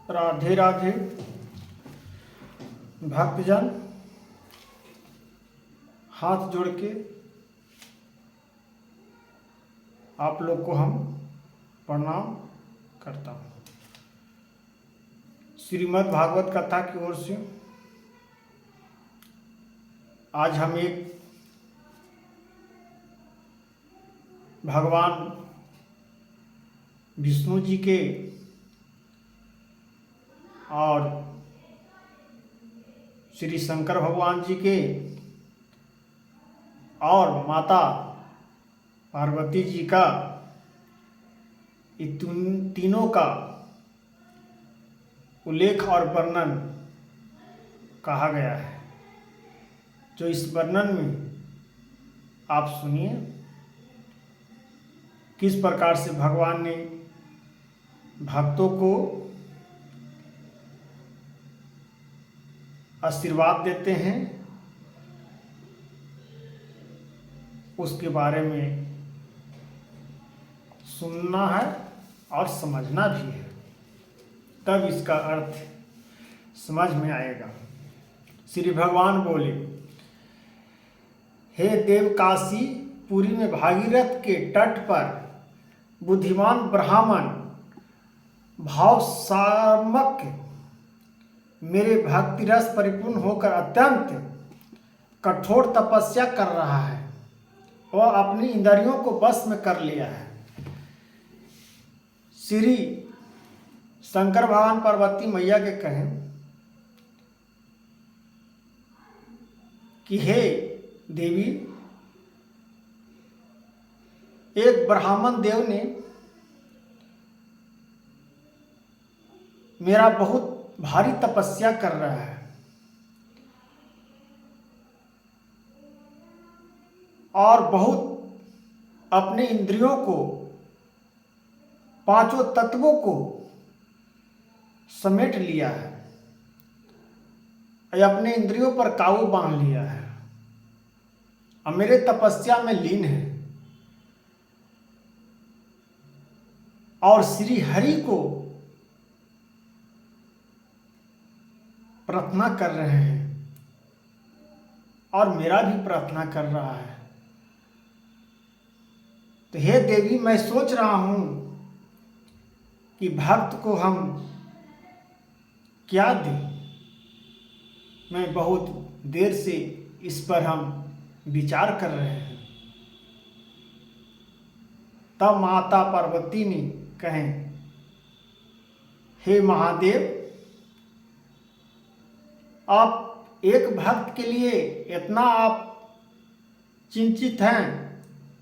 राधे राधे भक्तजन, हाथ जोड़ के आप लोग को हम प्रणाम करता हूँ। श्रीमद् भागवत कथा की ओर से आज हम एक भगवान विष्णु जी के और श्री शंकर भगवान जी के और माता पार्वती जी का तीनों का उल्लेख और वर्णन कहा गया है। जो इस वर्णन में आप सुनिए किस प्रकार से भगवान ने भक्तों को आशीर्वाद देते हैं, उसके बारे में सुनना है और समझना भी है, तब इसका अर्थ समझ में आएगा। श्री भगवान बोले, हे देव, काशी पुरी में भागीरथ के तट पर बुद्धिमान ब्राह्मण भाव सामक मेरे भक्ति रस परिपूर्ण होकर अत्यंत कठोर तपस्या कर रहा है। वह अपनी इंद्रियों को बस में कर लिया है। श्री शंकर भगवान पार्वती मैया के कहें कि हे देवी, एक ब्राह्मण देव ने मेरा बहुत भारी तपस्या कर रहा है और बहुत अपने इंद्रियों को, पांचों तत्वों को समेट लिया है, अपने इंद्रियों पर काबू बांध लिया है और मेरे तपस्या में लीन है और श्री हरि को प्रार्थना कर रहे हैं और मेरा भी प्रार्थना कर रहा है। तो हे देवी, मैं सोच रहा हूं कि भक्त को हम क्या दें। मैं बहुत देर से इस पर हम विचार कर रहे हैं। तब माता पार्वती ने कहें, हे महादेव, आप एक भक्त के लिए इतना आप चिंतित हैं,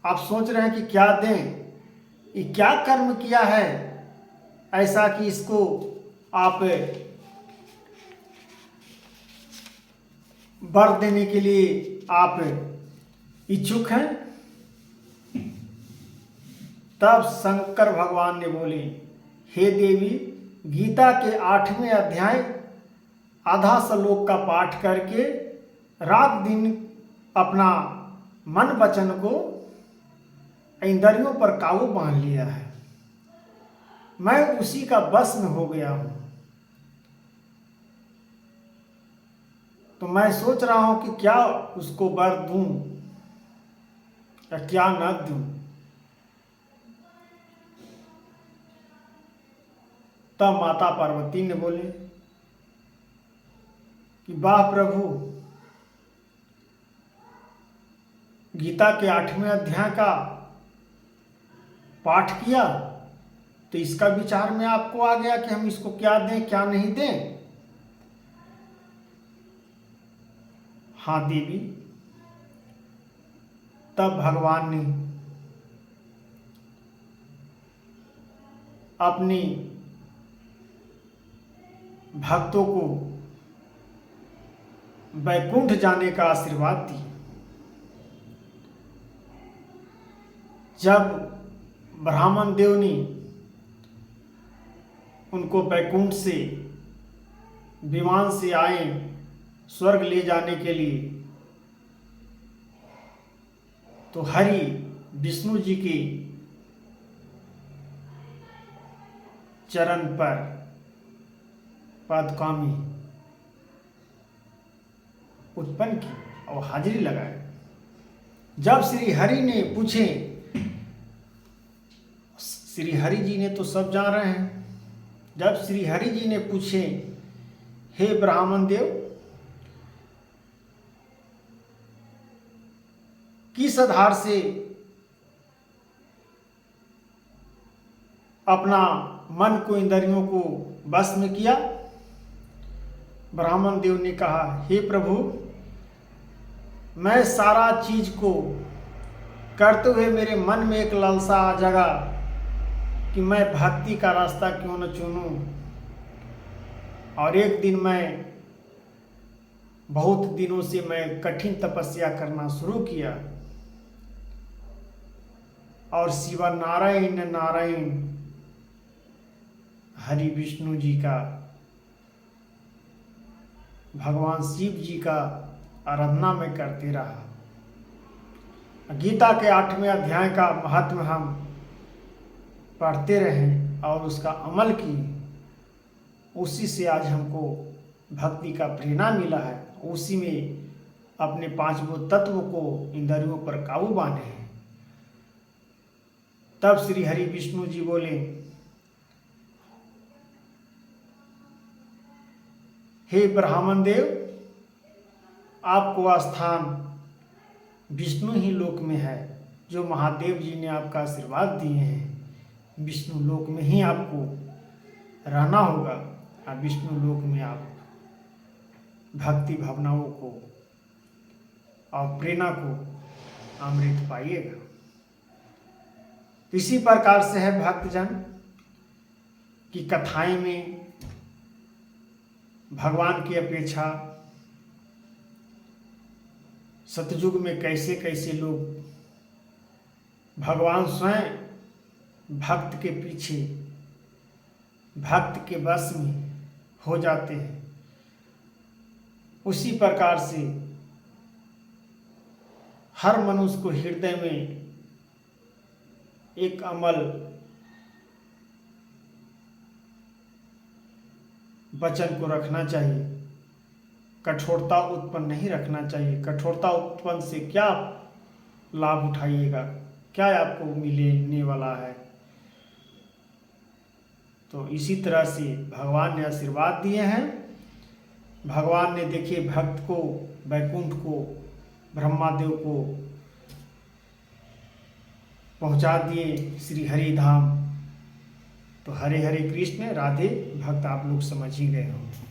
आप सोच रहे हैं कि क्या दें, ये क्या कर्म किया है ऐसा कि इसको आप वर देने के लिए आप इच्छुक हैं। तब शंकर भगवान ने बोले, हे देवी, गीता के 8वें अध्याय आधा श्लोक का पाठ करके रात दिन अपना मन वचन को इंद्रियों पर काबू बांध लिया है। मैं उसी का बस में हो गया हूं। तो मैं सोच रहा हूं कि क्या उसको वर दूं या क्या न दूं। तब माता पार्वती ने बोले कि वाह प्रभु, गीता के 8वें अध्याय का पाठ किया तो इसका विचार में आपको आ गया कि हम इसको क्या दें क्या नहीं दें। हाँ देवी। तब भगवान ने अपनी भक्तों को वैकुंठ जाने का आशीर्वाद दी। जब ब्राह्मण देव ने उनको वैकुंठ से विमान से आए स्वर्ग ले जाने के लिए, तो हरि विष्णु जी के चरण पर पदकामी उत्पन्न की और हाजिरी लगाए। जब श्री हरि ने पूछे, श्री हरि जी ने तो सब जान रहे हैं, जब श्री हरि जी ने पूछे, हे ब्राह्मण देव, किस आधार से अपना मन को, इंद्रियों को बस में किया? ब्राह्मण देव ने कहा, हे प्रभु, मैं सारा चीज को करते हुए मेरे मन में एक लालसा आ जगा कि मैं भक्ति का रास्ता क्यों न चुनूं। और एक दिन मैं, बहुत दिनों से मैं कठिन तपस्या करना शुरू किया और शिवा नारायण नारायण हरि विष्णु जी का, भगवान शिव जी का आराधना में करते रहा। गीता के 8वें अध्याय का महत्व हम पढ़ते रहें और उसका अमल किए, उसी से आज हमको भक्ति का प्रेरणा मिला है। उसी में अपने 5 तत्व को, इंद्रियों पर काबू बांधे हैं। तब श्री हरि विष्णु जी बोले, हे ब्राह्मण देव, आपको स्थान विष्णु ही लोक में है। जो महादेव जी ने आपका आशीर्वाद दिए हैं, विष्णु लोक में ही आपको रहना होगा और विष्णु लोक में आप भक्ति भावनाओं को और प्रेरणा को अमृत पाइएगा। इसी प्रकार से है भक्तजन की कथाएं में भगवान की अपेक्षा सतयुग में कैसे कैसे लोग भगवान स्वयं भक्त के पीछे, भक्त के बस में हो जाते हैं। उसी प्रकार से हर मनुष्य को हृदय में एक अमल, वचन को रखना चाहिए। कठोरता उत्पन्न नहीं रखना चाहिए। कठोरता उत्पन्न से क्या लाभ उठाइएगा, क्या आपको मिलने वाला है? तो इसी तरह से भगवान ने आशीर्वाद दिए हैं। भगवान ने देखिए भक्त को, वैकुंठ को, ब्रह्मादेव को पहुंचा दिए श्री हरि धाम। तो हरे हरे कृष्ण, राधे। भक्त आप लोग समझ ही गए होंगे।